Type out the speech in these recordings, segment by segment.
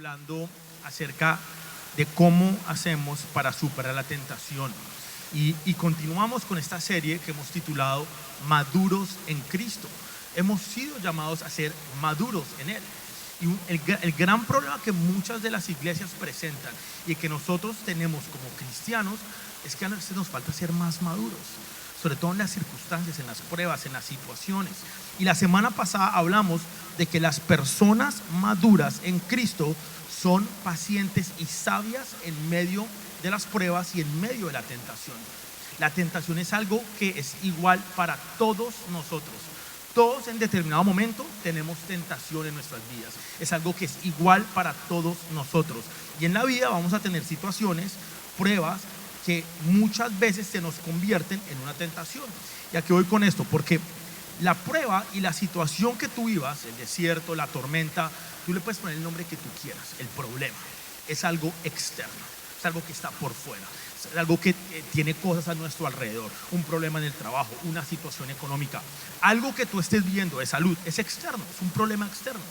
hablando acerca de cómo hacemos para superar la tentación. Y continuamos con esta serie que hemos titulado Maduros en Cristo. Hemos sido llamados a ser maduros en Él. Y el gran problema que muchas de las iglesias presentan y que nosotros tenemos como cristianos es que a veces nos falta ser más maduros, sobre todo en las circunstancias, en las pruebas, en las situaciones. Y la semana pasada hablamos de que las personas maduras en Cristo son pacientes y sabias en medio de las pruebas y en medio de la tentación. La tentación es algo que es igual para todos nosotros. Todos en determinado momento tenemos tentación en nuestras vidas. Es algo que es igual para todos nosotros. Y en la vida vamos a tener situaciones, pruebas que muchas veces se nos convierten en una tentación. Y aquí voy con esto, porque la prueba y la situación que tú vivas, el desierto, la tormenta, tú le puedes poner el nombre que tú quieras. El problema es algo externo, es algo que está por fuera, es algo que tiene cosas a nuestro alrededor. Un problema en el trabajo, una situación económica, algo que tú estés viendo de salud, es externo, es un problema externo.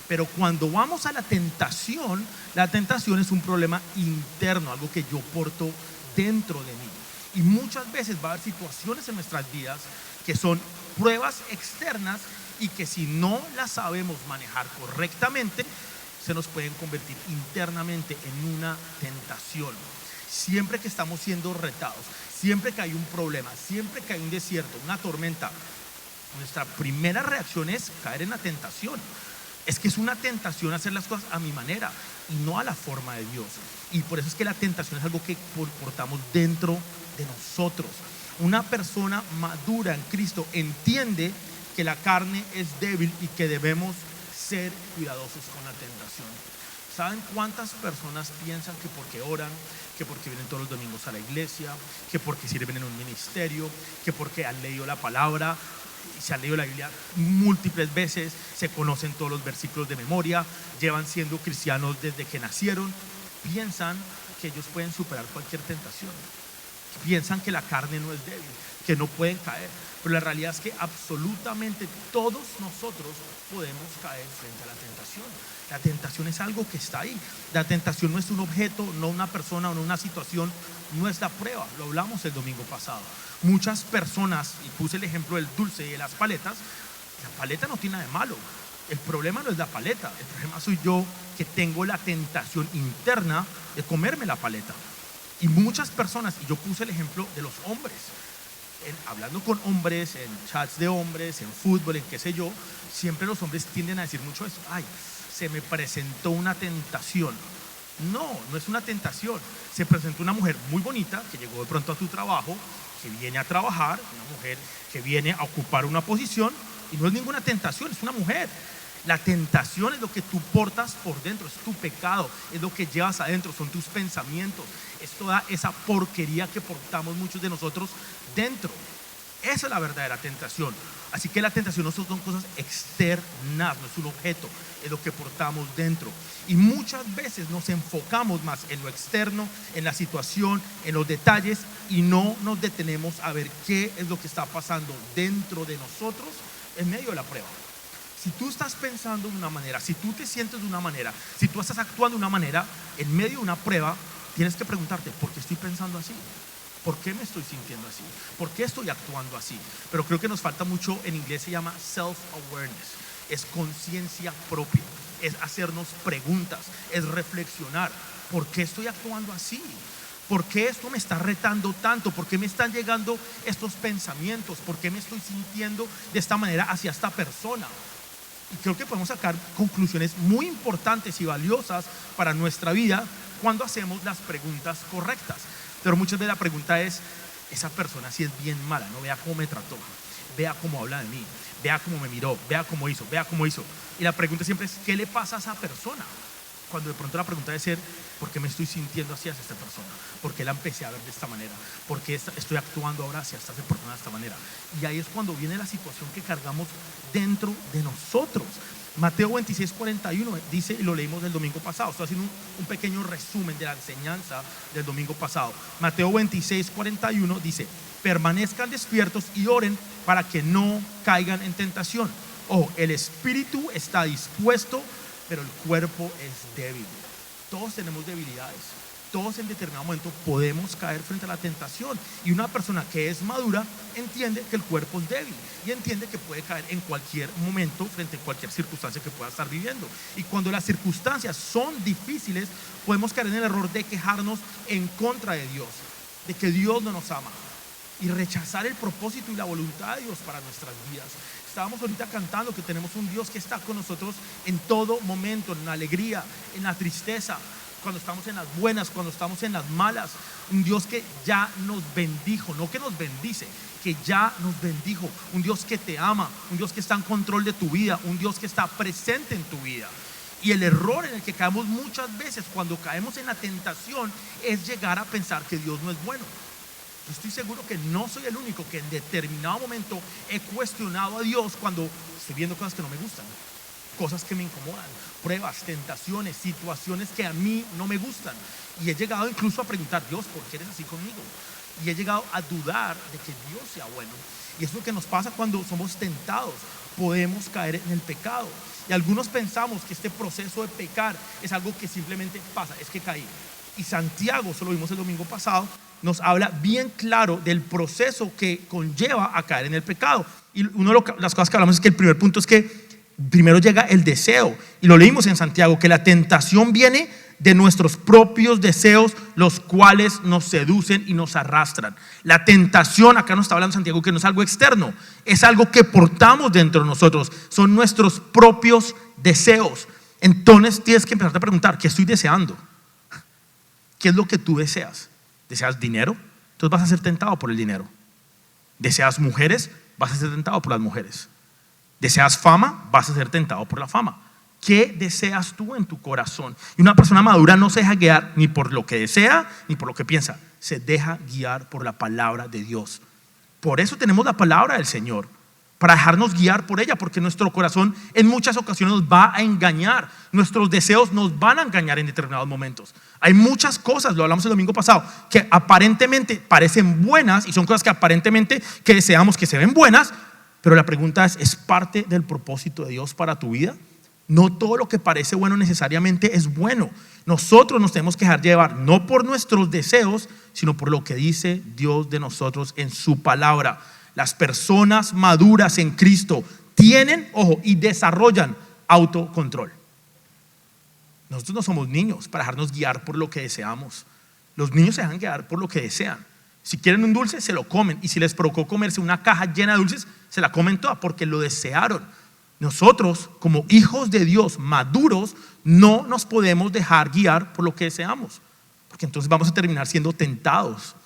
Pero cuando vamos a la tentación es un problema interno, algo que yo porto dentro de mí. Y muchas veces va a haber situaciones en nuestras vidas que son pruebas externas y que si no las sabemos manejar correctamente, se nos pueden convertir internamente en una tentación. Siempre que estamos siendo retados, siempre que hay un problema, siempre que hay un desierto, una tormenta, nuestra primera reacción es caer en la tentación. Es que es una tentación hacer las cosas a mi manera y no a la forma de Dios. Y por eso es que la tentación es algo que portamos dentro de nosotros. Una persona madura en Cristo entiende que la carne es débil y que debemos ser cuidadosos con la tentación. ¿Saben cuántas personas piensan que porque oran, que porque vienen todos los domingos a la iglesia, que porque sirven en un ministerio, que porque han leído la palabra, se han leído la Biblia múltiples veces, se conocen todos los versículos de memoria, llevan siendo cristianos desde que nacieron, piensan que ellos pueden superar cualquier tentación, piensan que la carne no es débil, que no pueden caer? Pero la realidad es que absolutamente todos nosotros podemos caer frente a la tentación. La tentación es algo que está ahí. La tentación no es un objeto, no una persona o no una situación, no es la prueba. Lo hablamos el domingo pasado. Muchas personas, y puse el ejemplo del dulce y de las paletas, la paleta no tiene nada de malo. El problema no es la paleta, el problema soy yo, que tengo la tentación interna de comerme la paleta. Y muchas personas, y yo puse el ejemplo de los hombres, hablando con hombres, en chats de hombres, en fútbol, en qué sé yo, siempre los hombres tienden a decir mucho eso. Ay, se me presentó una tentación. No es una tentación. Se presentó una mujer muy bonita que llegó de pronto a tu trabajo, que viene a trabajar, una mujer que viene a ocupar una posición, y no es ninguna tentación, es una mujer. La tentación es lo que tú portas por dentro, es tu pecado, es lo que llevas adentro, son tus pensamientos, es toda esa porquería que portamos muchos de nosotros dentro. Esa es la verdadera tentación. Así que la tentación no son cosas externas, no es un objeto, es lo que portamos dentro. Y muchas veces nos enfocamos más en lo externo, en la situación, en los detalles, y no nos detenemos a ver qué es lo que está pasando dentro de nosotros en medio de la prueba. Si tú estás pensando de una manera, si tú te sientes de una manera, si tú estás actuando de una manera en medio de una prueba, tienes que preguntarte, ¿por qué estoy pensando así? ¿Por qué me estoy sintiendo así? ¿Por qué estoy actuando así? Pero creo que nos falta mucho, en inglés se llama self-awareness, es conciencia propia, es hacernos preguntas, es reflexionar, ¿por qué estoy actuando así? ¿Por qué esto me está retando tanto? ¿Por qué me están llegando estos pensamientos? ¿Por qué me estoy sintiendo de esta manera hacia esta persona? Y creo que podemos sacar conclusiones muy importantes y valiosas para nuestra vida cuando hacemos las preguntas correctas. Pero muchas veces la pregunta es, esa persona sí es bien mala, ¿no? Vea cómo me trató, vea cómo habla de mí, vea cómo me miró, vea cómo hizo. Y la pregunta siempre es, ¿qué le pasa a esa persona? Cuando de pronto la pregunta debe ser, ¿por qué me estoy sintiendo así hacia esta persona? ¿Por qué la empecé a ver de esta manera? ¿Por qué estoy actuando ahora hacia esta persona de esta manera? Y ahí es cuando viene la situación que cargamos dentro de nosotros. Mateo 26:41 dice, y lo leímos el domingo pasado, estoy haciendo un pequeño resumen de la enseñanza del domingo pasado. Mateo 26:41 dice, permanezcan despiertos y oren para que no caigan en tentación. Ojo, el espíritu está dispuesto, pero el cuerpo es débil. Todos tenemos debilidades. Todos en determinado momento podemos caer frente a la tentación. Y una persona que es madura entiende que el cuerpo es débil y entiende que puede caer en cualquier momento frente a cualquier circunstancia que pueda estar viviendo. Y cuando las circunstancias son difíciles, podemos caer en el error de quejarnos en contra de Dios, de que Dios no nos ama, y rechazar el propósito y la voluntad de Dios para nuestras vidas. Estábamos ahorita cantando que tenemos un Dios que está con nosotros en todo momento, en la alegría, en la tristeza, cuando estamos en las buenas, cuando estamos en las malas. Un Dios que ya nos bendijo, no que nos bendice, que ya nos bendijo. Un Dios que te ama, un Dios que está en control de tu vida, un Dios que está presente en tu vida. Y el error en el que caemos muchas veces cuando caemos en la tentación es llegar a pensar que Dios no es bueno. Yo estoy seguro que no soy el único que en determinado momento he cuestionado a Dios cuando estoy viendo cosas que no me gustan, cosas que me incomodan, pruebas, tentaciones, situaciones que a mí no me gustan. Y he llegado incluso a preguntar: Dios, ¿por qué eres así conmigo? Y he llegado a dudar de que Dios sea bueno. Y es lo que nos pasa cuando somos tentados. Podemos caer en el pecado. Y algunos pensamos que este proceso de pecar es algo que simplemente pasa, es que caí. Y Santiago, eso lo vimos el domingo pasado, nos habla bien claro del proceso que conlleva a caer en el pecado. Y una de las cosas que hablamos es que el primer punto es que primero llega el deseo, y lo leímos en Santiago, que la tentación viene de nuestros propios deseos, los cuales nos seducen y nos arrastran. La tentación, acá nos está hablando Santiago, que no es algo externo, es algo que portamos dentro de nosotros, son nuestros propios deseos. Entonces tienes que empezar a preguntar: ¿qué estoy deseando? ¿Qué es lo que tú deseas? ¿Deseas dinero? Entonces vas a ser tentado por el dinero. ¿Deseas mujeres? Vas a ser tentado por las mujeres. ¿Deseas fama? Vas a ser tentado por la fama. ¿Qué deseas tú en tu corazón? Y una persona madura no se deja guiar ni por lo que desea ni por lo que piensa. Se deja guiar por la palabra de Dios. Por eso tenemos la palabra del Señor, para dejarnos guiar por ella, porque nuestro corazón en muchas ocasiones nos va a engañar. Nuestros deseos nos van a engañar en determinados momentos. Hay muchas cosas, lo hablamos el domingo pasado, que aparentemente parecen buenas y son cosas que aparentemente que deseamos que se ven buenas, pero la pregunta ¿es parte del propósito de Dios para tu vida? No todo lo que parece bueno necesariamente es bueno. Nosotros nos tenemos que dejar llevar no por nuestros deseos, sino por lo que dice Dios de nosotros en su palabra. Las personas maduras en Cristo tienen, ojo, y desarrollan autocontrol. Nosotros no somos niños para dejarnos guiar por lo que deseamos. Los niños se dejan guiar por lo que desean. Si quieren un dulce, se lo comen. Y si les provocó comerse una caja llena de dulces, se la comen toda porque lo desearon. Nosotros, como hijos de Dios maduros, no nos podemos dejar guiar por lo que deseamos, porque entonces vamos a terminar siendo tentados.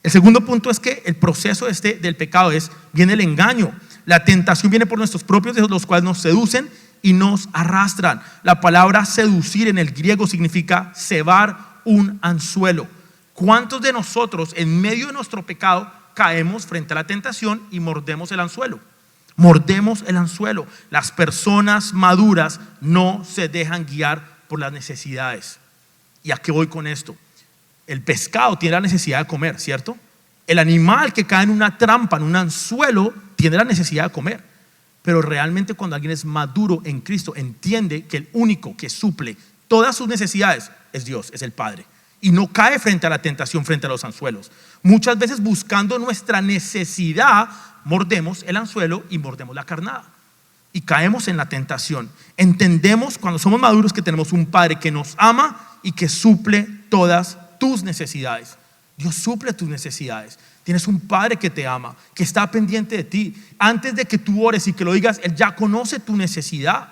El segundo punto es que el proceso del pecado viene el engaño. La tentación viene por nuestros propios deseos, los cuales nos seducen y nos arrastran. La palabra seducir en el griego significa cebar un anzuelo. ¿Cuántos de nosotros en medio de nuestro pecado caemos frente a la tentación y mordemos el anzuelo? Mordemos el anzuelo. Las personas maduras no se dejan guiar por las necesidades. ¿Y a qué voy con esto? El pescado tiene la necesidad de comer, ¿cierto? El animal que cae en una trampa, en un anzuelo, tiene la necesidad de comer. Pero realmente cuando alguien es maduro en Cristo, entiende que el único que suple todas sus necesidades es Dios, es el Padre. Y no cae frente a la tentación, frente a los anzuelos. Muchas veces buscando nuestra necesidad, mordemos el anzuelo y mordemos la carnada. Y caemos en la tentación. Entendemos cuando somos maduros que tenemos un Padre que nos ama y que suple todas tus necesidades. Dios suple tus necesidades. Tienes un Padre que te ama, que está pendiente de ti. Antes de que tú ores y que lo digas, Él ya conoce tu necesidad.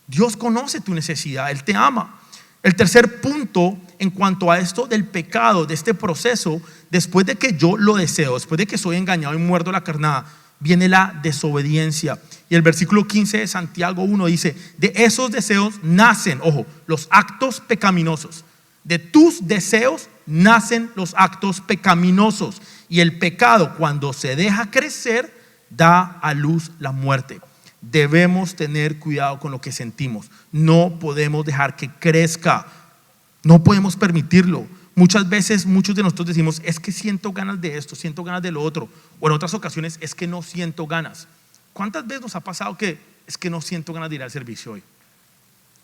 Dios conoce tu necesidad, Él te ama. El tercer punto en cuanto a esto del pecado, de este proceso, después de que yo lo deseo, después de que soy engañado y muerdo la carnada, viene la desobediencia. Y el versículo 15 de Santiago 1 dice: de esos deseos nacen, ojo, los actos pecaminosos. De tus deseos nacen los actos pecaminosos. Y el pecado, cuando se deja crecer, da a luz la muerte. Debemos tener cuidado con lo que sentimos. No podemos dejar que crezca. No podemos permitirlo. Muchas veces muchos de nosotros decimos: es que siento ganas de esto, siento ganas de lo otro. O en otras ocasiones es que no siento ganas. ¿Cuántas veces nos ha pasado que es que no siento ganas de ir al servicio hoy?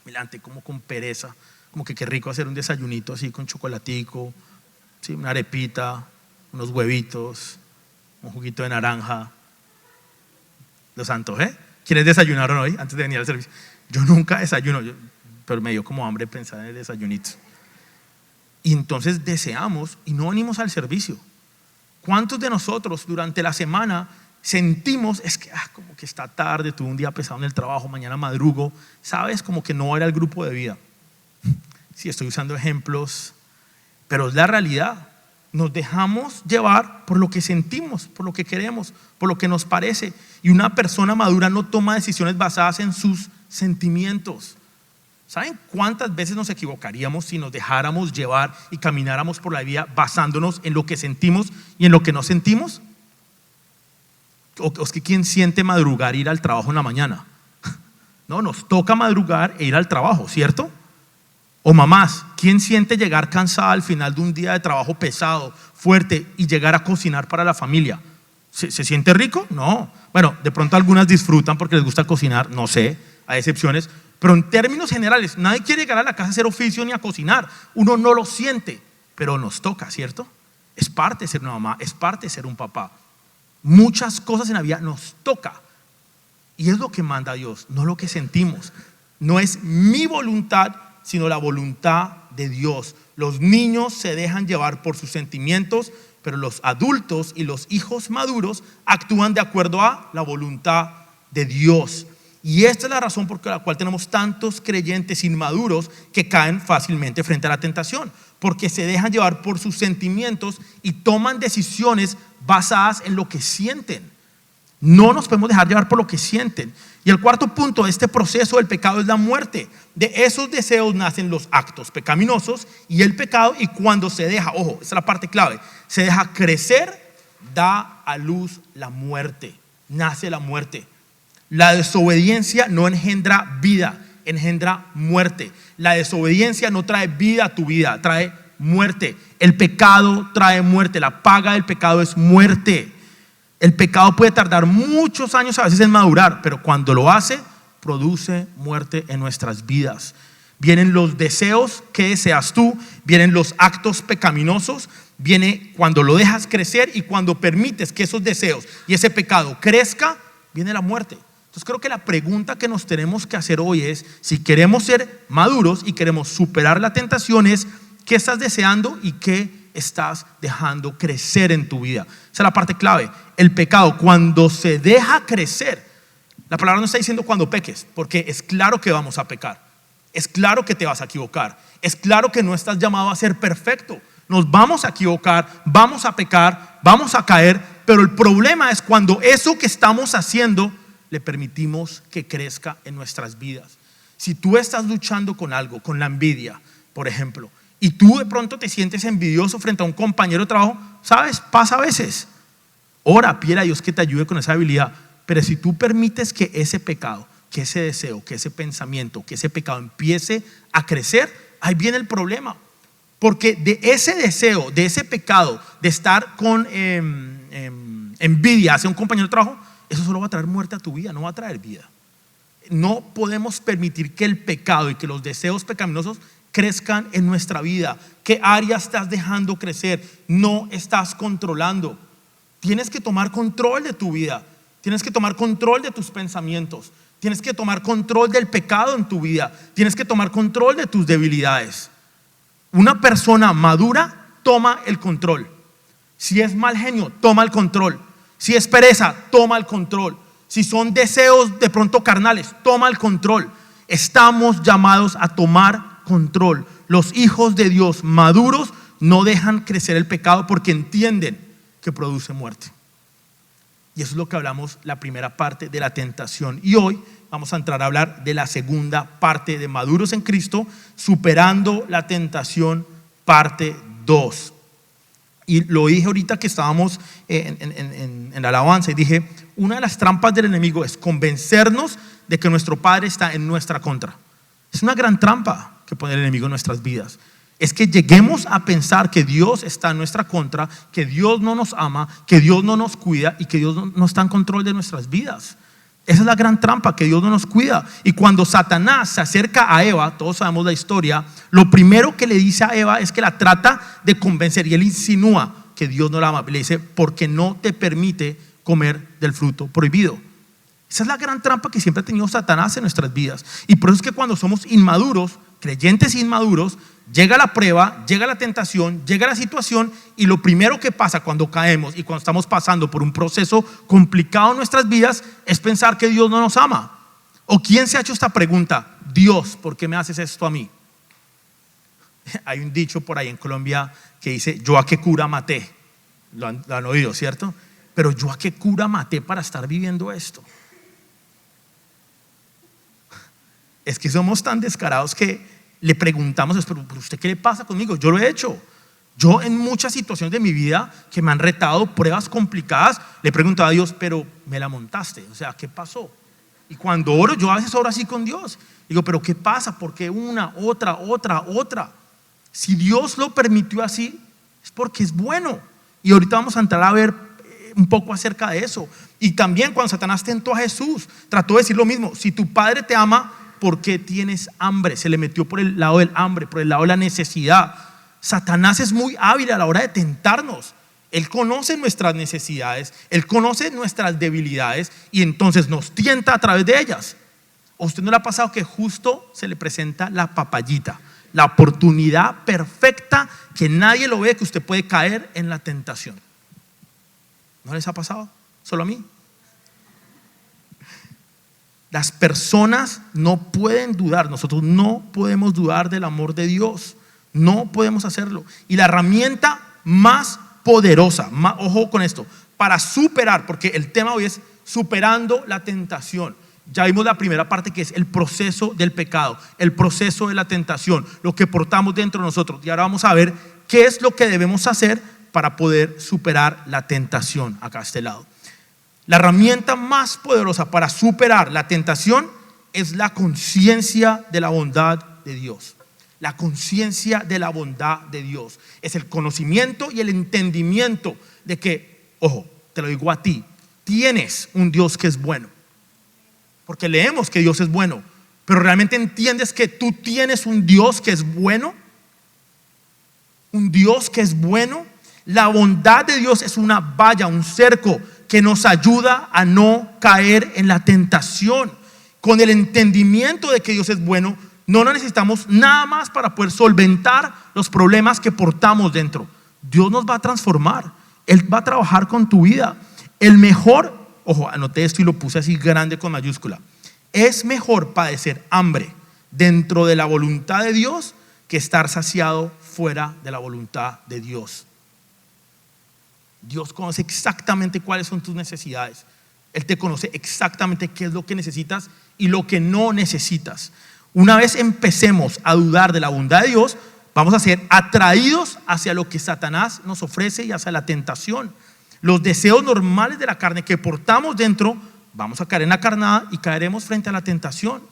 me levanté como con pereza, como que qué rico hacer un desayunito así con chocolatico, ¿sí? Una arepita, unos huevitos, un juguito de naranja. Los antojé. ¿Quiénes desayunaron hoy antes de venir al servicio? Yo nunca desayuno, pero me dio como hambre pensar en el desayunito. Y entonces deseamos y no venimos al servicio. ¿Cuántos de nosotros durante la semana sentimos, es que como que está tarde, tuve un día pesado en el trabajo, mañana madrugo, sabes, como que no era el grupo de vida? Sí, estoy usando ejemplos, pero es la realidad. Nos dejamos llevar por lo que sentimos, por lo que queremos, por lo que nos parece. Y una persona madura no toma decisiones basadas en sus sentimientos. ¿Saben cuántas veces nos equivocaríamos si nos dejáramos llevar y camináramos por la vida basándonos en lo que sentimos y en lo que no sentimos? ¿O es que quién siente madrugar e ir al trabajo en la mañana? No, nos toca madrugar e ir al trabajo, ¿cierto? O mamás, ¿quién siente llegar cansada al final de un día de trabajo pesado, fuerte y llegar a cocinar para la familia? ¿Se siente rico? No. Bueno, de pronto algunas disfrutan porque les gusta cocinar, no sé, hay excepciones. Pero en términos generales, nadie quiere llegar a la casa a hacer oficio ni a cocinar. Uno no lo siente, pero nos toca, ¿cierto? Es parte de ser una mamá, es parte de ser un papá. Muchas cosas en la vida nos toca. Y es lo que manda Dios, no lo que sentimos. No es mi voluntad, sino la voluntad de Dios. Los niños se dejan llevar por sus sentimientos, pero los adultos y los hijos maduros actúan de acuerdo a la voluntad de Dios. Y esta es la razón por la cual tenemos tantos creyentes inmaduros que caen fácilmente frente a la tentación, porque se dejan llevar por sus sentimientos y toman decisiones basadas en lo que sienten. No nos podemos dejar llevar por lo que sienten. Y el cuarto punto de este proceso del pecado es la muerte. De esos deseos nacen los actos pecaminosos y el pecado, y cuando se deja, ojo, esa es la parte clave, se deja crecer, da a luz la muerte, nace la muerte. La desobediencia no engendra vida, engendra muerte. La desobediencia no trae vida a tu vida, trae muerte. El pecado trae muerte, la paga del pecado es muerte. El pecado puede tardar muchos años a veces en madurar, pero cuando lo hace, produce muerte en nuestras vidas. Vienen los deseos que deseas tú, vienen los actos pecaminosos, viene cuando lo dejas crecer y cuando permites que esos deseos y ese pecado crezca, viene la muerte. Entonces creo que la pregunta que nos tenemos que hacer hoy es, si queremos ser maduros y queremos superar la tentación, es ¿qué estás deseando y qué estás dejando crecer en tu vida? Esa es la parte clave. El pecado, cuando se deja crecer, la palabra no está diciendo cuando peques, porque es claro que vamos a pecar, es claro que te vas a equivocar, es claro que no estás llamado a ser perfecto. Nos vamos a equivocar, vamos a pecar, vamos a caer, pero el problema es cuando eso que estamos haciendo le permitimos que crezca en nuestras vidas. Si tú estás luchando con algo, con la envidia, por ejemplo, y tú de pronto te sientes envidioso frente a un compañero de trabajo, ¿sabes? Pasa a veces. Ora, pide a Dios que te ayude con esa habilidad. Pero si tú permites que ese pecado, que ese deseo, que ese pensamiento, que ese pecado empiece a crecer, ahí viene el problema. Porque de ese deseo, de ese pecado, de estar con envidia hacia un compañero de trabajo, eso solo va a traer muerte a tu vida, no va a traer vida. No podemos permitir que el pecado y que los deseos pecaminosos crezcan en nuestra vida. ¿Qué área estás dejando crecer? No estás controlando. Tienes que tomar control de tu vida. Tienes que tomar control de tus pensamientos. Tienes que tomar control del pecado en tu vida. Tienes que tomar control de tus debilidades. Una persona madura toma el control. Si es mal genio, toma el control. Si es pereza, toma el control. Si son deseos de pronto carnales, toma el control. Estamos llamados a tomar control. Los hijos de Dios maduros no dejan crecer el pecado porque entienden que produce muerte. Y eso es lo que hablamos la primera parte de la tentación. Y hoy vamos a entrar a hablar de la segunda parte de maduros en Cristo, superando la tentación, parte 2. Y lo dije ahorita que estábamos en la alabanza y dije, una de las trampas del enemigo es convencernos de que nuestro Padre está en nuestra contra. Es una gran trampa que pone el enemigo en nuestras vidas. Es que lleguemos a pensar que Dios está en nuestra contra, que Dios no nos ama, que Dios no nos cuida y que Dios no está en control de nuestras vidas. Esa es la gran trampa, que Dios no nos cuida. Y cuando Satanás se acerca a Eva, todos sabemos la historia, lo primero que le dice a Eva es que la trata de convencer, y él insinúa que Dios no la ama. Le dice: porque no te permite comer del fruto prohibido. Esa es la gran trampa que siempre ha tenido Satanás en nuestras vidas. Y por eso es que cuando somos inmaduros, creyentes inmaduros, llega la prueba, llega la tentación, llega la situación, y lo primero que pasa cuando caemos y cuando estamos pasando por un proceso complicado en nuestras vidas es pensar que Dios no nos ama. ¿O quién se ha hecho esta pregunta? Dios, ¿por qué me haces esto a mí? Hay un dicho por ahí en Colombia que dice: yo a qué cura maté. Lo han oído, ¿cierto? Pero yo a qué cura maté para estar viviendo esto. Es que somos tan descarados que le preguntamos: pero ¿usted qué le pasa conmigo? Yo lo he hecho. Yo en muchas situaciones de mi vida que me han retado, pruebas complicadas, le he preguntado a Dios: pero me la montaste, o sea, ¿qué pasó? Y cuando oro, yo a veces oro así con Dios. Digo: pero ¿qué pasa? ¿Por qué una, otra? Si Dios lo permitió así, es porque es bueno. Y ahorita vamos a entrar a ver un poco acerca de eso. Y también cuando Satanás tentó a Jesús, trató de decir lo mismo: si tu Padre te ama, ¿por qué tienes hambre? Se le metió por el lado del hambre, por el lado de la necesidad. Satanás es muy hábil a la hora de tentarnos. Él conoce nuestras necesidades, Él conoce nuestras debilidades, y entonces nos tienta a través de ellas. ¿A usted no le ha pasado que justo se le presenta la papayita, la oportunidad perfecta, que nadie lo ve, que usted puede caer en la tentación? ¿No les ha pasado? ¿Solo a mí? Las personas no pueden dudar, nosotros no podemos dudar del amor de Dios, no podemos hacerlo. Y la herramienta más poderosa, ojo con esto, para superar, porque el tema hoy es superando la tentación. Ya vimos la primera parte, que es el proceso del pecado, el proceso de la tentación, lo que portamos dentro de nosotros. Y ahora vamos a ver qué es lo que debemos hacer para poder superar la tentación acá a este lado. La herramienta más poderosa para superar la tentación es la conciencia de la bondad de Dios. La conciencia de la bondad de Dios es el conocimiento y el entendimiento de que, ojo, te lo digo a ti, tienes un Dios que es bueno. Porque leemos que Dios es bueno, pero ¿realmente entiendes que tú tienes un Dios que es bueno? Un Dios que es bueno. La bondad de Dios es una valla, un cerco que nos ayuda a no caer en la tentación. Con el entendimiento de que Dios es bueno, no necesitamos nada más para poder solventar los problemas que portamos dentro. Dios nos va a transformar, Él va a trabajar con tu vida. El mejor, ojo, anoté esto y lo puse así grande con mayúscula: es mejor padecer hambre dentro de la voluntad de Dios que estar saciado fuera de la voluntad de Dios. Dios conoce exactamente cuáles son tus necesidades. Él te conoce exactamente qué es lo que necesitas y lo que no necesitas. Una vez empecemos a dudar de la bondad de Dios, vamos a ser atraídos hacia lo que Satanás nos ofrece y hacia la tentación. Los deseos normales de la carne que portamos dentro, vamos a caer en la carnada y caeremos frente a la tentación.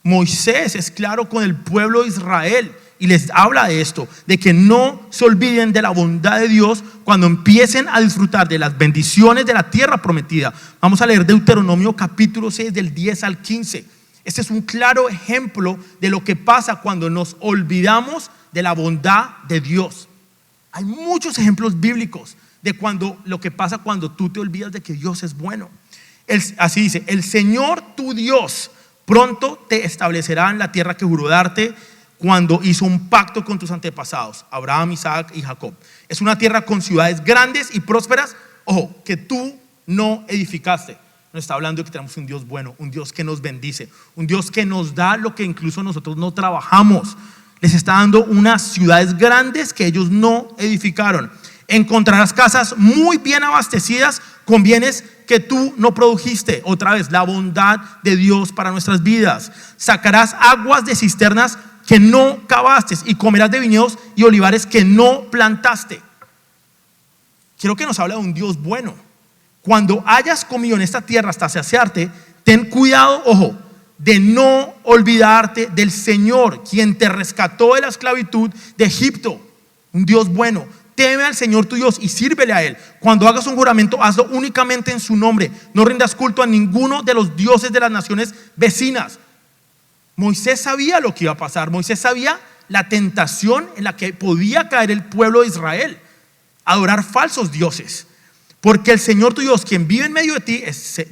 Moisés es claro con el pueblo de Israel y les habla de esto, de que no se olviden de la bondad de Dios cuando empiecen a disfrutar de las bendiciones de la tierra prometida. Vamos a leer Deuteronomio capítulo 6 del 10 al 15. Este es un claro ejemplo de lo que pasa cuando nos olvidamos de la bondad de Dios. Hay muchos ejemplos bíblicos de lo que pasa cuando tú te olvidas de que Dios es bueno. Así dice: el Señor tu Dios pronto te establecerá en la tierra que juró darte cuando hizo un pacto con tus antepasados, Abraham, Isaac y Jacob. Es una tierra con ciudades grandes y prósperas, ojo, que tú no edificaste. Nos está hablando de que tenemos un Dios bueno, un Dios que nos bendice, un Dios que nos da lo que incluso nosotros no trabajamos. Les está dando unas ciudades grandes que ellos no edificaron. Encontrarás casas muy bien abastecidas con bienes que tú no produjiste. Otra vez, la bondad de Dios para nuestras vidas. Sacarás aguas de cisternas que no cavaste y comerás de viñedos y olivares que no plantaste. Quiero que nos hable de un Dios bueno. Cuando hayas comido en esta tierra hasta saciarte, ten cuidado, ojo, de no olvidarte del Señor, quien te rescató de la esclavitud de Egipto. Un Dios bueno. Teme al Señor tu Dios y sírvele a Él. Cuando hagas un juramento, hazlo únicamente en su nombre. No rindas culto a ninguno de los dioses de las naciones vecinas. Moisés sabía lo que iba a pasar. Moisés sabía la tentación en la que podía caer el pueblo de Israel: adorar falsos dioses. Porque el Señor tu Dios, quien vive en medio de ti, es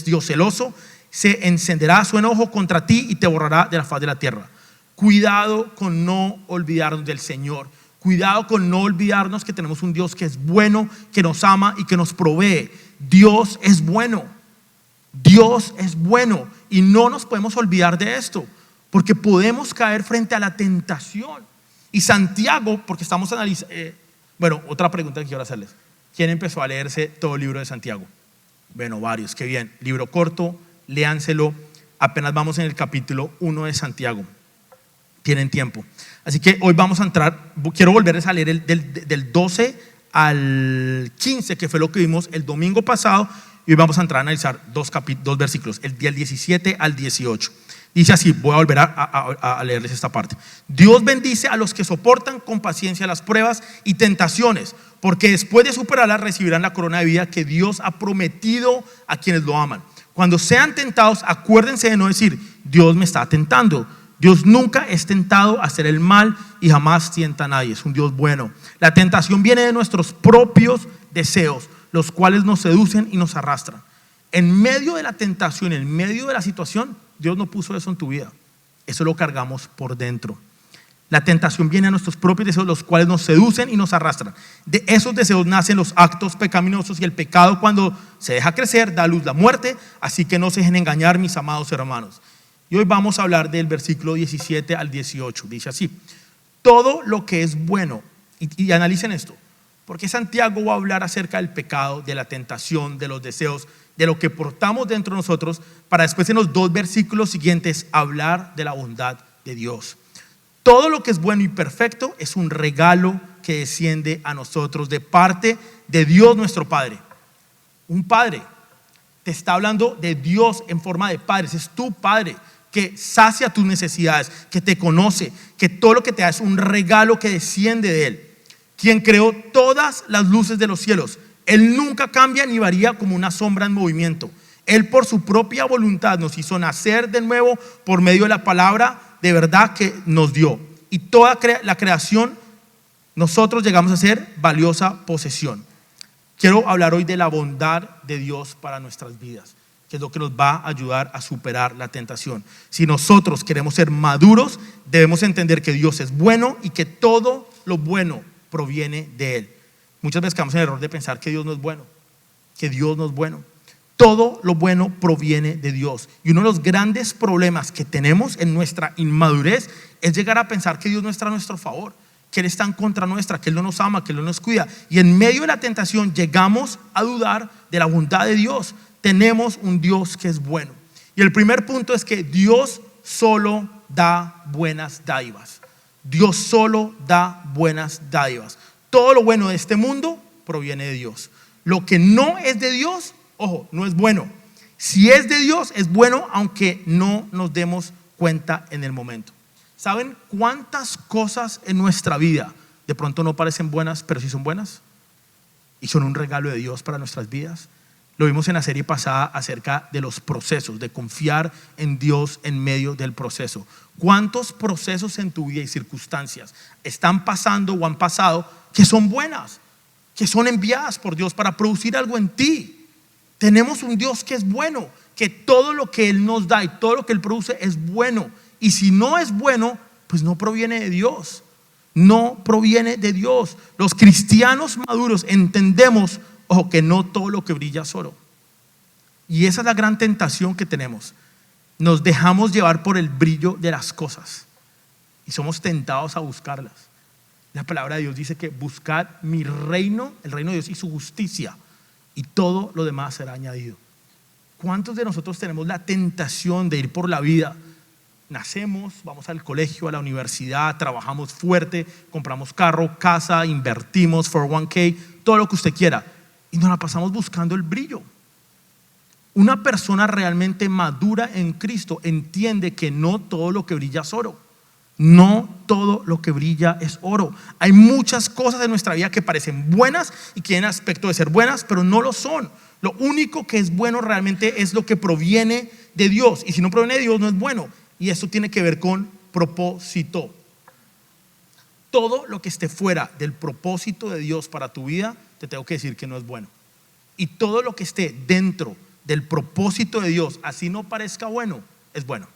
Dios celoso. Se encenderá su enojo contra ti y te borrará de la faz de la tierra. Cuidado con no olvidarnos del Señor. Cuidado con no olvidarnos que tenemos un Dios que es bueno, que nos ama y que nos provee. Dios es bueno. Dios es bueno. Y no nos podemos olvidar de esto, porque podemos caer frente a la tentación. Y Santiago, porque estamos analizando... otra pregunta que quiero hacerles. ¿Quién empezó a leerse todo el libro de Santiago? Bueno, varios, qué bien. Libro corto, léanselo. Apenas vamos en el capítulo 1 de Santiago. Tienen tiempo. Así que hoy vamos a entrar, quiero volverles a leer del 12 al 15, que fue lo que vimos el domingo pasado. Y hoy vamos a entrar a analizar dos versículos, el 17 al 18. Dice así, voy a volver a leerles esta parte. Dios bendice a los que soportan con paciencia las pruebas y tentaciones, porque después de superarlas recibirán la corona de vida que Dios ha prometido a quienes lo aman. Cuando sean tentados, acuérdense de no decir: Dios me está tentando. Dios nunca es tentado a hacer el mal y jamás tienta a nadie. Es un Dios bueno. La tentación viene de nuestros propios deseos, los cuales nos seducen y nos arrastran. En medio de la tentación, en medio de la situación, Dios no puso eso en tu vida. Eso lo cargamos por dentro. La tentación viene a nuestros propios deseos, los cuales nos seducen y nos arrastran. De esos deseos nacen los actos pecaminosos, y el pecado, cuando se deja crecer, da a luz la muerte. Así que no se dejen engañar, mis amados hermanos. Y hoy vamos a hablar del versículo 17 al 18. Dice así: todo lo que es bueno, y analicen esto, porque Santiago va a hablar acerca del pecado, de la tentación, de los deseos, de lo que portamos dentro de nosotros, para después en los 2 versículos siguientes hablar de la bondad de Dios. Todo lo que es bueno y perfecto es un regalo que desciende a nosotros de parte de Dios nuestro Padre. Un Padre, te está hablando de Dios en forma de Padre. Es tu Padre que sacia tus necesidades, que te conoce, que todo lo que te da es un regalo que desciende de Él, quien creó todas las luces de los cielos. Él nunca cambia ni varía como una sombra en movimiento. Él por su propia voluntad nos hizo nacer de nuevo por medio de la palabra de verdad que nos dio. Y toda la creación, nosotros llegamos a ser valiosa posesión. Quiero hablar hoy de la bondad de Dios para nuestras vidas, que es lo que nos va a ayudar a superar la tentación. Si nosotros queremos ser maduros, debemos entender que Dios es bueno y que todo lo bueno proviene de Él. Muchas veces caemos en el error de pensar que Dios no es bueno, que Dios no es bueno. Todo lo bueno proviene de Dios. Y uno de los grandes problemas que tenemos en nuestra inmadurez es llegar a pensar que Dios no está a nuestro favor, que Él está en contra nuestra, que Él no nos ama, que Él no nos cuida. Y en medio de la tentación llegamos a dudar de la bondad de Dios. Tenemos un Dios que es bueno. Y el primer punto es que Dios solo da buenas dádivas. Dios solo da buenas dádivas. Todo lo bueno de este mundo proviene de Dios. Lo que no es de Dios, ojo, no es bueno. Si es de Dios, es bueno, aunque no nos demos cuenta en el momento. ¿Saben cuántas cosas en nuestra vida de pronto no parecen buenas, pero sí son buenas? Y son un regalo de Dios para nuestras vidas. Lo vimos en la serie pasada acerca de los procesos, de confiar en Dios en medio del proceso. ¿Cuántos procesos en tu vida y circunstancias están pasando o han pasado que son buenas, que son enviadas por Dios para producir algo en ti? Tenemos un Dios que es bueno, que todo lo que Él nos da y todo lo que Él produce es bueno. Y si no es bueno, pues no proviene de Dios. No proviene de Dios. Los cristianos maduros entendemos, ojo, que no todo lo que brilla es oro. Y esa es la gran tentación que tenemos. Nos dejamos llevar por el brillo de las cosas y somos tentados a buscarlas. La palabra de Dios dice que buscad mi reino, el reino de Dios y su justicia, y todo lo demás será añadido. ¿Cuántos de nosotros tenemos la tentación de ir por la vida? Nacemos, vamos al colegio, a la universidad, trabajamos fuerte, compramos carro, casa, invertimos, 401k, todo lo que usted quiera, y nos la pasamos buscando el brillo. Una persona realmente madura en Cristo entiende que no todo lo que brilla es oro. No todo lo que brilla es oro. Hay muchas cosas en nuestra vida que parecen buenas y que tienen aspecto de ser buenas, pero no lo son. Lo único que es bueno realmente es lo que proviene de Dios. Y si no proviene de Dios, no es bueno. Y esto tiene que ver con propósito. Todo lo que esté fuera del propósito de Dios para tu vida, te tengo que decir que no es bueno. Y todo lo que esté dentro del propósito de Dios, así no parezca bueno, es bueno.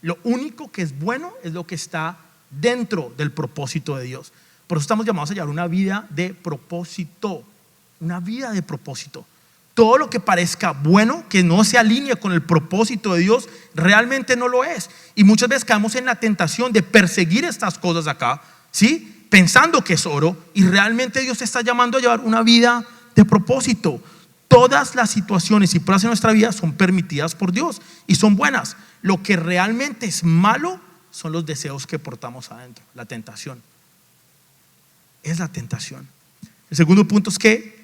Lo único que es bueno es lo que está dentro del propósito de Dios. Por eso estamos llamados a llevar una vida de propósito. Una vida de propósito. Todo lo que parezca bueno, que no se alinee con el propósito de Dios, realmente no lo es. Y muchas veces caemos en la tentación de perseguir estas cosas acá, ¿sí? Pensando que es oro, y realmente Dios te está llamando a llevar una vida de propósito. Todas las situaciones y pruebas en nuestra vida son permitidas por Dios y son buenas. Lo que realmente es malo son los deseos que portamos adentro, la tentación. Es la tentación. El segundo punto es que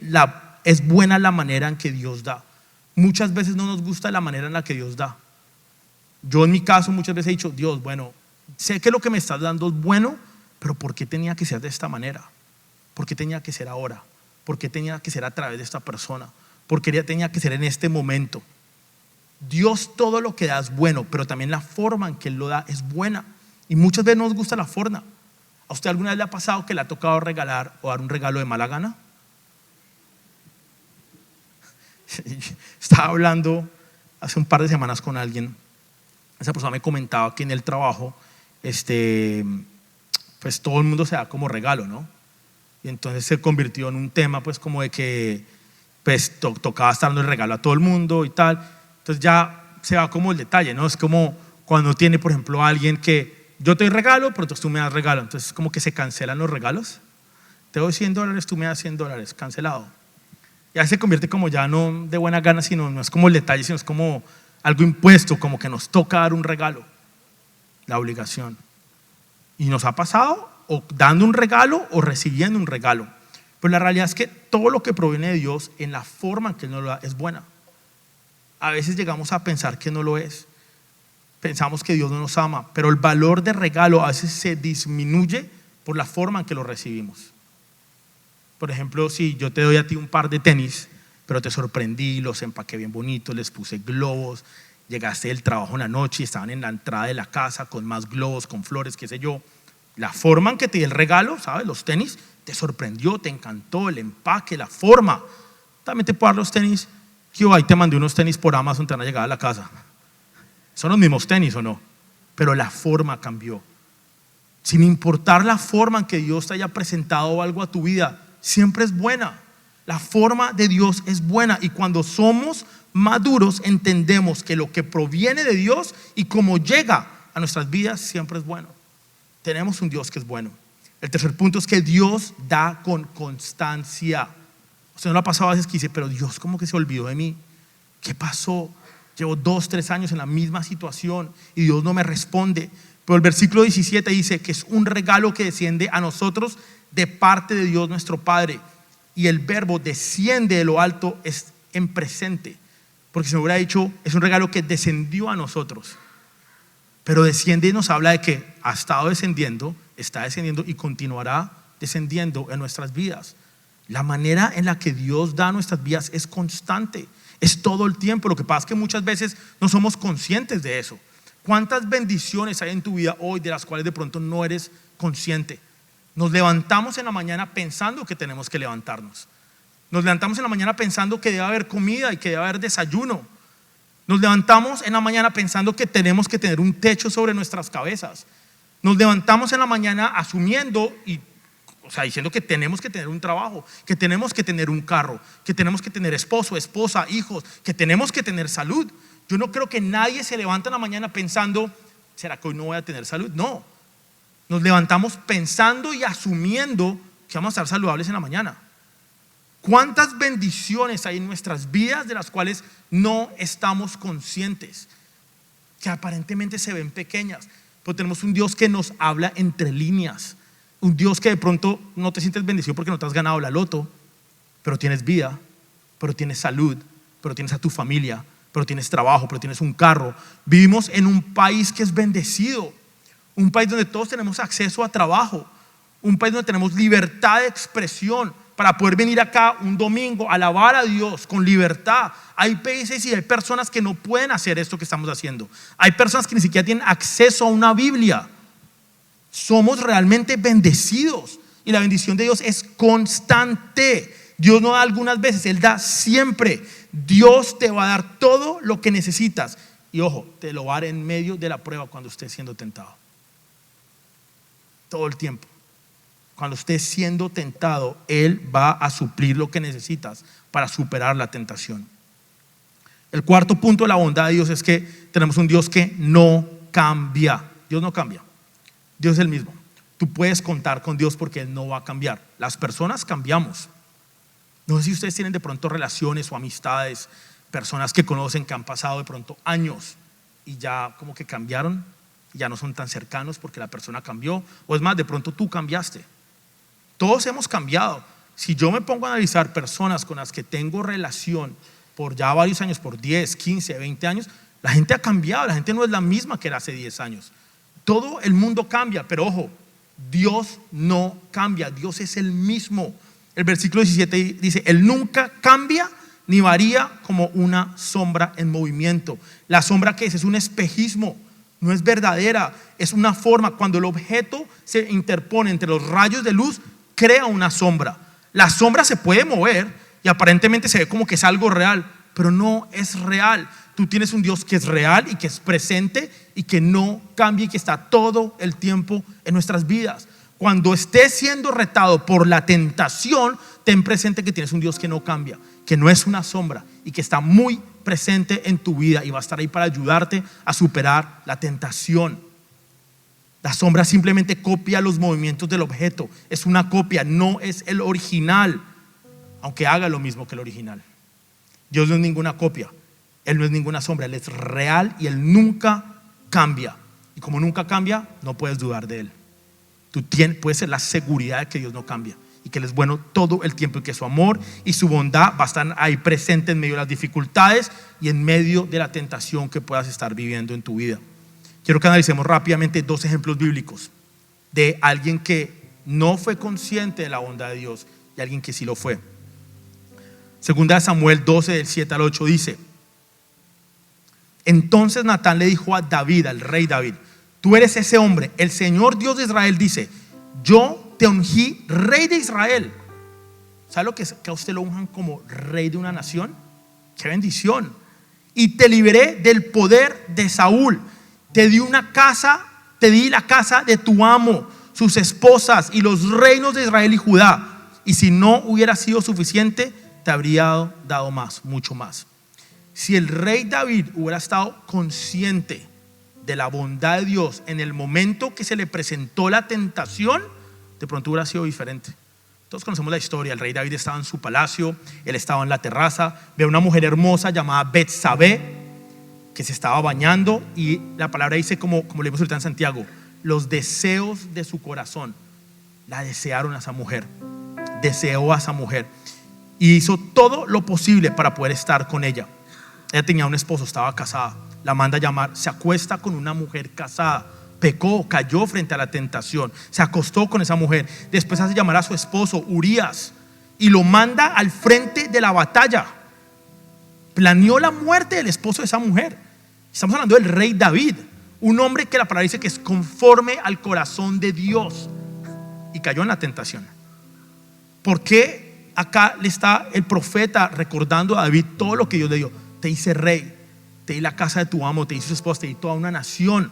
es buena la manera en que Dios da. Muchas veces no nos gusta la manera en la que Dios da. Yo en mi caso muchas veces he dicho, Dios, bueno, sé que lo que me estás dando es bueno, pero ¿por qué tenía que ser de esta manera? ¿Por qué tenía que ser ahora? ¿Por qué tenía que ser a través de esta persona? ¿Por qué tenía que ser en este momento? Dios todo lo que da es bueno, pero también la forma en que Él lo da es buena. Y muchas veces no nos gusta la forma. ¿A usted alguna vez le ha pasado que le ha tocado regalar o dar un regalo de mala gana? Estaba hablando hace un par de semanas con alguien. Esa persona me comentaba que en el trabajo pues todo el mundo se da como regalo, ¿no? Y entonces se convirtió en un tema pues como de que pues tocaba estar dando el regalo a todo el mundo y tal. Entonces ya se va como el detalle, ¿no? Es como cuando tiene, por ejemplo, alguien que yo te doy regalo, pero entonces tú me das regalo. Entonces como que se cancelan los regalos. Te doy $100, tú me das $100, cancelado. Ya se convierte como ya no de buena gana, sino no es como el detalle, sino es como algo impuesto, como que nos toca dar un regalo, la obligación. Y nos ha pasado o dando un regalo o recibiendo un regalo. Pero la realidad es que todo lo que proviene de Dios en la forma en que Él nos lo da es buena. A veces llegamos a pensar que no lo es. Pensamos que Dios no nos ama, pero el valor del regalo a veces se disminuye por la forma en que lo recibimos. Por ejemplo, si yo te doy a ti un par de tenis, pero te sorprendí, los empaqué bien bonitos, les puse globos, llegaste del trabajo en la noche y estaban en la entrada de la casa con más globos, con flores, qué sé yo. La forma en que te di el regalo, ¿sabes? Los tenis, te sorprendió, te encantó el empaque, la forma. También te puedo dar los tenis, que ahí te mandé unos tenis por Amazon, te van a llegar a la casa. Son los mismos tenis o no, pero la forma cambió. Sin importar la forma en que Dios te haya presentado algo a tu vida, siempre es buena. La forma de Dios es buena, y cuando somos maduros entendemos que lo que proviene de Dios y cómo llega a nuestras vidas siempre es bueno. Tenemos un Dios que es bueno. El tercer punto es que Dios da con constancia. Usted no lo ha pasado a veces que dice, pero Dios como que se olvidó de mí. ¿Qué pasó? Llevo 2, 3 años en la misma situación y Dios no me responde. Pero el versículo 17 dice que es un regalo que desciende a nosotros de parte de Dios nuestro Padre. Y el verbo desciende de lo alto es en presente, porque se me hubiera dicho es un regalo que descendió a nosotros. Pero desciende nos habla de que ha estado descendiendo, está descendiendo y continuará descendiendo en nuestras vidas. La manera en la que Dios da a nuestras vidas es constante, es todo el tiempo. Lo que pasa es que muchas veces no somos conscientes de eso. ¿Cuántas bendiciones hay en tu vida hoy de las cuales de pronto no eres consciente? Nos levantamos en la mañana pensando que tenemos que levantarnos. Nos levantamos en la mañana pensando que debe haber comida y que debe haber desayuno. Nos levantamos en la mañana pensando que tenemos que tener un techo sobre nuestras cabezas. Nos levantamos en la mañana asumiendo diciendo que tenemos que tener un trabajo, que tenemos que tener un carro, que tenemos que tener esposo, esposa, hijos, que tenemos que tener salud. Yo no creo que nadie se levanta en la mañana pensando, ¿será que hoy no voy a tener salud? No. Nos levantamos pensando y asumiendo que vamos a estar saludables en la mañana. ¿Cuántas bendiciones hay en nuestras vidas de las cuales no estamos conscientes? Que aparentemente se ven pequeñas, pero tenemos un Dios que nos habla entre líneas. Un Dios que de pronto no te sientes bendecido porque no te has ganado la loto, pero tienes vida, pero tienes salud, pero tienes a tu familia, pero tienes trabajo, pero tienes un carro. Vivimos en un país que es bendecido. un país donde todos tenemos acceso a trabajo, un país donde tenemos libertad de expresión para poder venir acá un domingo a alabar a Dios con libertad. Hay países y hay personas que no pueden hacer esto que estamos haciendo. Hay personas que ni siquiera tienen acceso a una Biblia. Somos realmente bendecidos y la bendición de Dios es constante. Dios no da algunas veces, Él da siempre. Dios te va a dar todo lo que necesitas. Y ojo, te lo va a dar en medio de la prueba cuando estés siendo tentado. Todo el tiempo. Cuando estés siendo tentado, Él va a suplir lo que necesitas para superar la tentación. El cuarto punto de la bondad de Dios es que tenemos un Dios que no cambia. Dios no cambia. Dios es el mismo. Tú puedes contar con Dios porque Él no va a cambiar. Las personas cambiamos. No sé si ustedes tienen de pronto relaciones o amistades, personas que conocen que han pasado de pronto años y ya como que cambiaron, ya no son tan cercanos porque la persona cambió, o es más, de pronto tú cambiaste. Todos hemos cambiado. Si yo me pongo a analizar personas con las que tengo relación por ya varios años, por 10, 15, 20 años, la gente ha cambiado, la gente no es la misma que era hace 10 años. Todo el mundo cambia, pero ojo, Dios no cambia, Dios es el mismo. El versículo 17 dice, Él nunca cambia ni varía como una sombra en movimiento. La sombra, ¿qué es un espejismo, no es verdadera, es una forma. Cuando el objeto se interpone entre los rayos de luz, crea una sombra. La sombra se puede mover y aparentemente se ve como que es algo real, pero no es real. Tú tienes un Dios que es real y que es presente y que no cambia y que está todo el tiempo en nuestras vidas. Cuando estés siendo retado por la tentación, ten presente que tienes un Dios que no cambia, que no es una sombra y que está muy presente en tu vida y va a estar ahí para ayudarte a superar la tentación. La sombra simplemente copia los movimientos del objeto, es una copia, no es el original, aunque haga lo mismo que el original. Dios no es ninguna copia, Él no es ninguna sombra, Él es real y Él nunca cambia. Y como nunca cambia, no puedes dudar de Él. Tú puedes ser la seguridad de que Dios no cambia y que Él es bueno todo el tiempo y que su amor y su bondad va a estar ahí presente en medio de las dificultades y en medio de la tentación que puedas estar viviendo en tu vida. Quiero que analicemos rápidamente dos ejemplos bíblicos de alguien que no fue consciente de la bondad de Dios y alguien que sí lo fue. Segunda de Samuel 12, del 7 al 8 dice: entonces Natán le dijo a David, al rey David: tú eres ese hombre. El Señor Dios de Israel dice: yo te ungí rey de Israel. ¿Sabe lo que es que a usted lo unjan como rey de una nación? ¡Qué bendición! Y te liberé del poder de Saúl. Te di una casa, te di la casa de tu amo, sus esposas y los reinos de Israel y Judá. Y si no hubiera sido suficiente, te habría dado más, mucho más. Si el rey David hubiera estado consciente de la bondad de Dios en el momento que se le presentó la tentación, de pronto hubiera sido diferente. Todos conocemos la historia. El rey David estaba en su palacio, él estaba en la terraza, ve a una mujer hermosa llamada Betsabé que se estaba bañando, y la palabra dice, como leemos ahorita en Santiago, los deseos de su corazón la desearon a esa mujer, deseó a esa mujer y hizo todo lo posible para poder estar con ella. Ella tenía un esposo, estaba casada, la manda a llamar, se acuesta con una mujer casada, pecó, cayó frente a la tentación, se acostó con esa mujer, después hace llamar a su esposo Urías y lo manda al frente de la batalla. Planeó la muerte del esposo de esa mujer. Estamos hablando del rey David, un hombre que la palabra dice que es conforme al corazón de Dios, y cayó en la tentación. ¿Por qué acá le está el profeta recordando a David todo lo que Dios le dio? Te hice rey, te di la casa de tu amo, te di su esposa, te di toda una nación.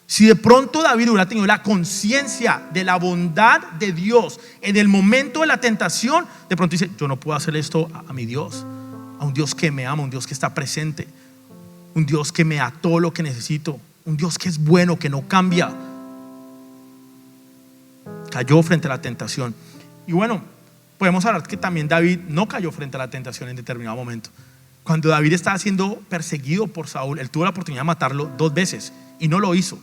Si de pronto David hubiera tenido la conciencia de la bondad de Dios en el momento de la tentación, de pronto dice: yo no puedo hacer esto a mi Dios, a un Dios que me ama, un Dios que está presente, un Dios que me da todo lo que necesito, un Dios que es bueno, que no cambia. Cayó frente a la tentación. Y bueno, podemos hablar que también David no cayó frente a la tentación en determinado momento. Cuando David estaba siendo perseguido por Saúl, él tuvo la oportunidad de matarlo 2 veces y no lo hizo.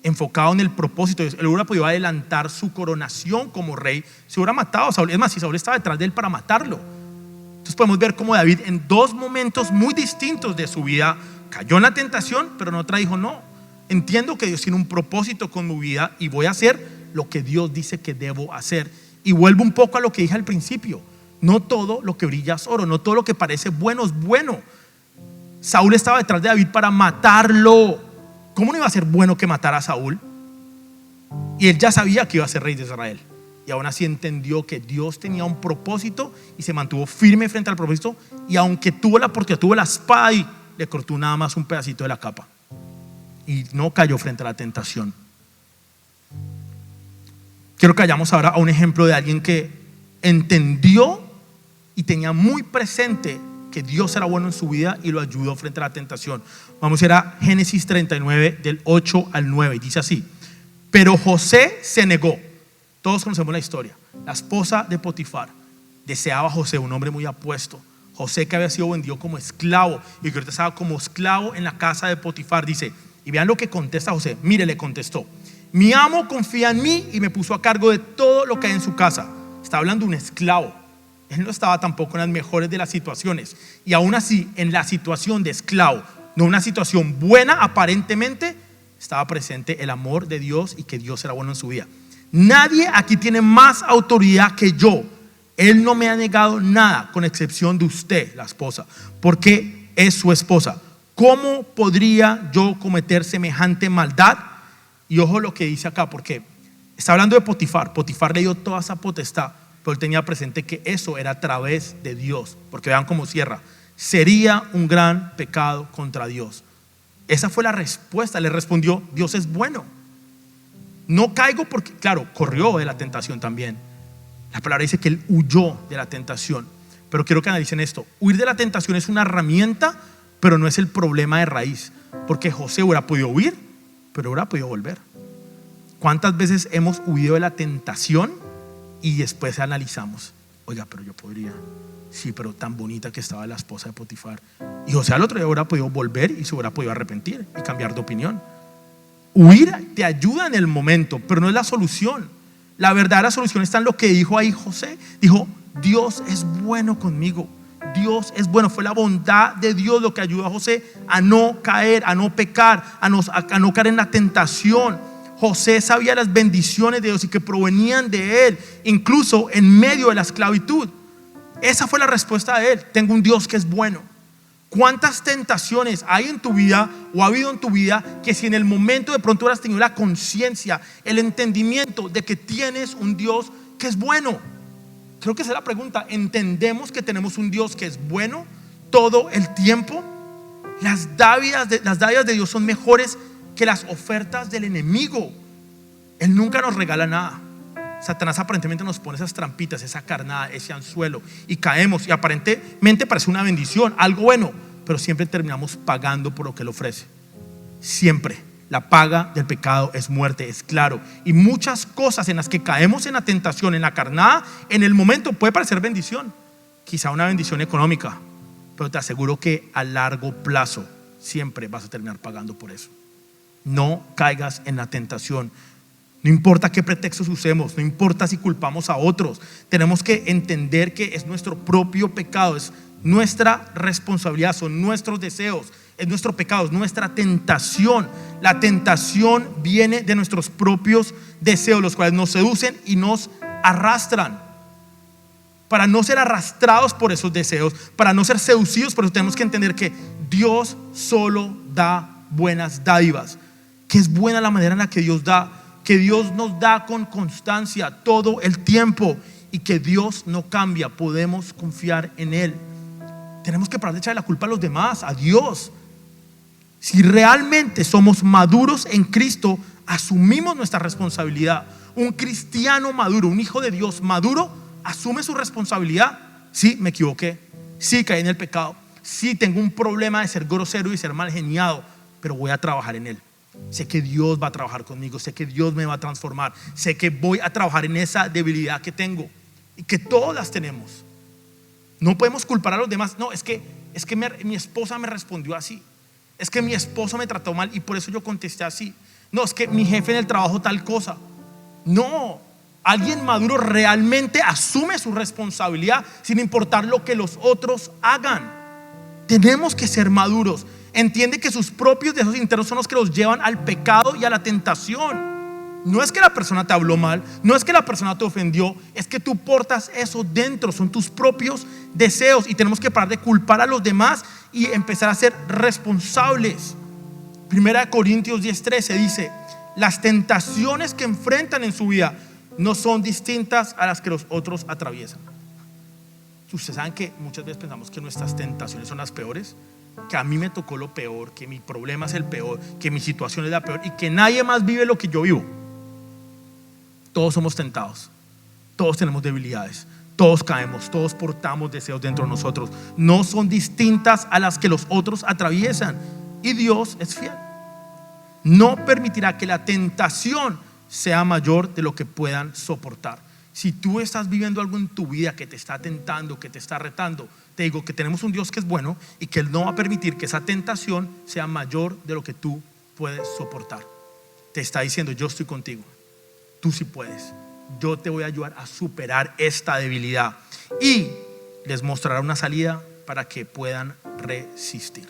Enfocado en el propósito, él hubiera podido adelantar su coronación como rey, se hubiera matado a Saúl. Es más, si Saúl estaba detrás de él para matarlo. Entonces podemos ver cómo David en 2 momentos muy distintos de su vida cayó en la tentación, pero en otra dijo: no, Entiendo que Dios tiene un propósito con mi vida y voy a hacer lo que Dios dice que debo hacer. Y vuelvo un poco a lo que dije al principio. No todo lo que brilla es oro, no todo lo que parece bueno es bueno. Saúl estaba detrás de David para matarlo. ¿Cómo no iba a ser bueno que matara a Saúl? Y él ya sabía que iba a ser rey de Israel. Y aún así entendió que Dios tenía un propósito y se mantuvo firme frente al propósito. Y aunque tuvo la oportunidad, tuvo la espada y le cortó nada más un pedacito de la capa. Y no cayó frente a la tentación. Quiero que vayamos ahora a un ejemplo de alguien que entendió y tenía muy presente que Dios era bueno en su vida y lo ayudó frente a la tentación. Vamos a ir a Génesis 39 del 8 al 9. Dice así: pero José se negó. Todos conocemos la historia. La esposa de Potifar deseaba a José, un hombre muy apuesto. José, que había sido vendido como esclavo y que ahorita estaba como esclavo en la casa de Potifar. Dice, y vean lo que contesta José. Mire, le contestó: mi amo confía en mí y me puso a cargo de todo lo que hay en su casa. Está hablando de un esclavo. Él no estaba tampoco en las mejores de las situaciones. Y aún así, en la situación de esclavo, no una situación buena aparentemente, estaba presente el amor de Dios y que Dios era bueno en su vida. Nadie aquí tiene más autoridad que yo. Él no me ha negado nada, con excepción de usted, la esposa, porque es su esposa. ¿Cómo podría yo cometer semejante maldad? Y ojo lo que dice acá, porque está hablando de Potifar. Potifar le dio toda esa potestad, pero él tenía presente que eso era a través de Dios. Porque vean cómo cierra: sería un gran pecado contra Dios. Esa fue la respuesta. Le respondió: Dios es bueno. No caigo porque, claro, corrió de la tentación también. La palabra dice que él huyó de la tentación. Pero quiero que analicen esto. Huir de la tentación es una herramienta, pero no es el problema de raíz. Porque José hubiera podido huir, pero hubiera podido volver. ¿Cuántas veces hemos huido de la tentación y después analizamos? Oiga, pero yo podría. Sí, pero tan bonita que estaba la esposa de Potifar. Y José al otro día hubiera podido volver y se hubiera podido arrepentir y cambiar de opinión. Huir te ayuda en el momento, pero no es la solución. La verdadera solución está en lo que dijo ahí José. Dijo: Dios es bueno conmigo. Dios es bueno. Fue la bondad de Dios lo que ayudó a José a no caer, a no pecar, a no caer en la tentación. José sabía las bendiciones de Dios y que provenían de él, incluso en medio de la esclavitud. Esa fue la respuesta de él: tengo un Dios que es bueno. ¿Cuántas tentaciones hay en tu vida o ha habido en tu vida que si en el momento de pronto hubieras tenido la conciencia, el entendimiento de que tienes un Dios que es bueno? Creo que esa es la pregunta. ¿Entendemos que tenemos un Dios que es bueno todo el tiempo? Las dádivas de Dios son mejores que las ofertas del enemigo. Él nunca nos regala nada. Satanás aparentemente nos pone esas trampitas, esa carnada, ese anzuelo, y caemos, y aparentemente parece una bendición, algo bueno, pero siempre terminamos pagando por lo que él ofrece. Siempre. La paga del pecado es muerte, es claro. Y muchas cosas en las que caemos en la tentación, en la carnada, en el momento puede parecer bendición. Quizá una bendición económica, pero te aseguro que a largo plazo siempre vas a terminar pagando por eso. No caigas en la tentación. No importa qué pretextos usemos, no importa si culpamos a otros. Tenemos que entender que es nuestro propio pecado, es nuestra responsabilidad, son nuestros deseos, es nuestro pecado, es nuestra tentación. La tentación viene de nuestros propios deseos, los cuales nos seducen y nos arrastran. Para no ser arrastrados por esos deseos, para no ser seducidos por eso, tenemos que entender que Dios solo da buenas dádivas. Que es buena la manera en la que Dios da, que Dios nos da con constancia todo el tiempo y que Dios no cambia. Podemos confiar en Él. Tenemos que parar de echarle la culpa a los demás, a Dios. Si realmente somos maduros en Cristo, asumimos nuestra responsabilidad. Un cristiano maduro, un hijo de Dios maduro, asume su responsabilidad. Sí, me equivoqué. Sí, caí en el pecado. Sí, tengo un problema de ser grosero y ser mal geniado, pero voy a trabajar en él. Sé que Dios va a trabajar conmigo, sé que Dios me va a transformar, sé que voy a trabajar en esa debilidad que tengo y que todas las tenemos. No podemos culpar a los demás. No, es que mi esposa me respondió así, es que mi esposo me trató mal y por eso yo contesté así. No, es que mi jefe en el trabajo tal cosa. No, alguien maduro realmente asume su responsabilidad sin importar lo que los otros hagan. Tenemos que ser maduros. entiende que sus propios deseos internos son los que los llevan al pecado y a la tentación. No es que la persona te habló mal, no es que la persona te ofendió, es que tú portas eso dentro, son tus propios deseos, y tenemos que parar de culpar a los demás y empezar a ser responsables. Primera de Corintios 10:13 dice: las tentaciones que enfrentan en su vida no son distintas a las que los otros atraviesan. Ustedes saben que muchas veces pensamos que nuestras tentaciones son las peores, que a mí me tocó lo peor, que mi problema es el peor, que mi situación es la peor y que nadie más vive lo que yo vivo. Todos somos tentados, todos tenemos debilidades, todos caemos, todos portamos deseos dentro de nosotros. No son distintas a las que los otros atraviesan, y Dios es fiel. No permitirá que la tentación sea mayor de lo que puedan soportar. Si tú estás viviendo algo en tu vida que te está tentando, que te está retando, te digo que tenemos un Dios que es bueno y que Él no va a permitir que esa tentación sea mayor de lo que tú puedes soportar. Te está diciendo: yo estoy contigo, tú sí puedes, yo te voy a ayudar a superar esta debilidad, y les mostrará una salida para que puedan resistir.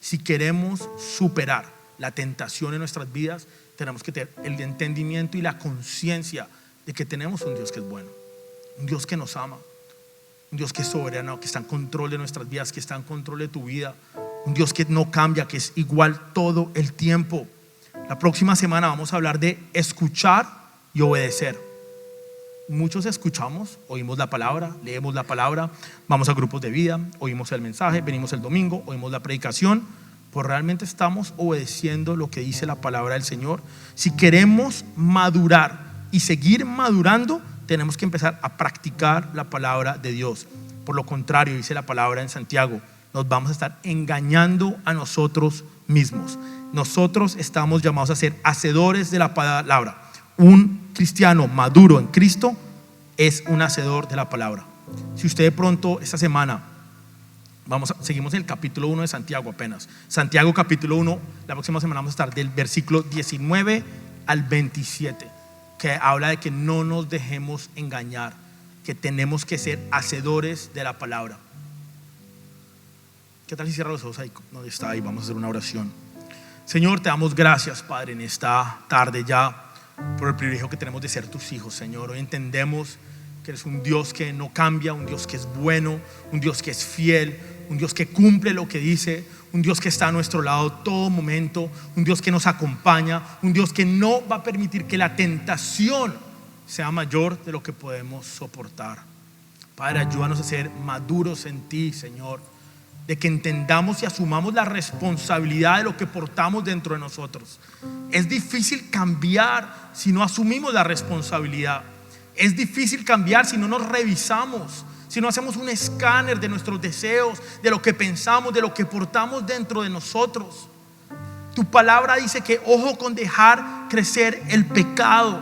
Si queremos superar la tentación en nuestras vidas, tenemos que tener el entendimiento y la conciencia de que tenemos un Dios que es bueno, un Dios que nos ama, un Dios que es soberano, que está en control de nuestras vidas, que está en control de tu vida, un Dios que no cambia, que es igual todo el tiempo. La próxima semana vamos a hablar de escuchar y obedecer. Muchos escuchamos, oímos la palabra, leemos la palabra, vamos a grupos de vida, oímos el mensaje, venimos el domingo, oímos la predicación, pues realmente estamos obedeciendo lo que dice la palabra del Señor. Si queremos madurar y seguir madurando, tenemos que empezar a practicar la palabra de Dios. Por lo contrario, dice la palabra en Santiago, nos vamos a estar engañando a nosotros mismos. Nosotros estamos llamados a ser hacedores de la palabra. Un cristiano maduro en Cristo es un hacedor de la palabra. Si usted de pronto esta semana seguimos en el capítulo 1 de Santiago apenas. Santiago capítulo 1, la próxima semana vamos a estar del versículo 19 al 27, que habla de que no nos dejemos engañar, que tenemos que ser hacedores de la palabra. ¿Qué tal si cierra los ojos ahí donde está? Y vamos a hacer una oración. Señor, te damos gracias, Padre, en esta tarde ya, por el privilegio que tenemos de ser tus hijos, Señor. Hoy entendemos que eres un Dios que no cambia, un Dios que es bueno, un Dios que es fiel, un Dios que cumple lo que dice, un Dios que está a nuestro lado todo momento, un Dios que nos acompaña, un Dios que no va a permitir que la tentación sea mayor de lo que podemos soportar. Padre, ayúdanos a ser maduros en ti, Señor, de que entendamos y asumamos la responsabilidad de lo que portamos dentro de nosotros. Es difícil cambiar si no asumimos la responsabilidad. Es difícil cambiar si no nos revisamos, si no hacemos un escáner de nuestros deseos, de lo que pensamos, de lo que portamos dentro de nosotros. Tu palabra dice que ojo con dejar crecer el pecado.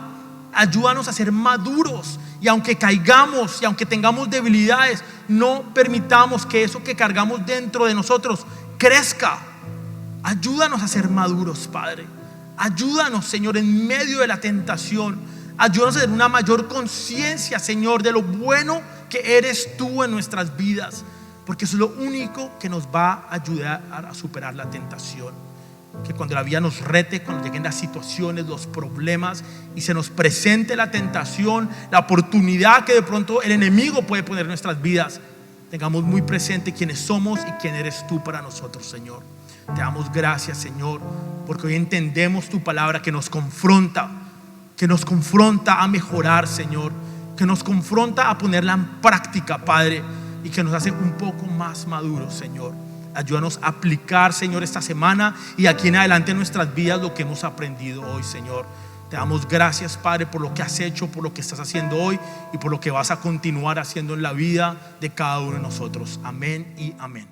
Ayúdanos a ser maduros, y aunque caigamos y aunque tengamos debilidades, no permitamos que eso que cargamos dentro de nosotros crezca. Ayúdanos a ser maduros, Padre. Ayúdanos, Señor, en medio de la tentación. Ayúdanos a tener una mayor conciencia, Señor, de lo bueno que eres tú en nuestras vidas, porque eso es lo único que nos va a ayudar a superar la tentación. Que cuando la vida nos rete, cuando lleguen las situaciones, los problemas y se nos presente la tentación, la oportunidad que de pronto el enemigo puede poner en nuestras vidas, tengamos muy presente quiénes somos y quién eres tú para nosotros, Señor. Te damos gracias, Señor, porque hoy entendemos tu palabra que nos confronta a mejorar, Señor, que nos confronta a ponerla en práctica, Padre, y que nos hace un poco más maduros, Señor. Ayúdanos a aplicar, Señor, esta semana y aquí en adelante en nuestras vidas lo que hemos aprendido hoy, Señor. Te damos gracias, Padre, por lo que has hecho, por lo que estás haciendo hoy y por lo que vas a continuar haciendo en la vida de cada uno de nosotros. Amén y amén.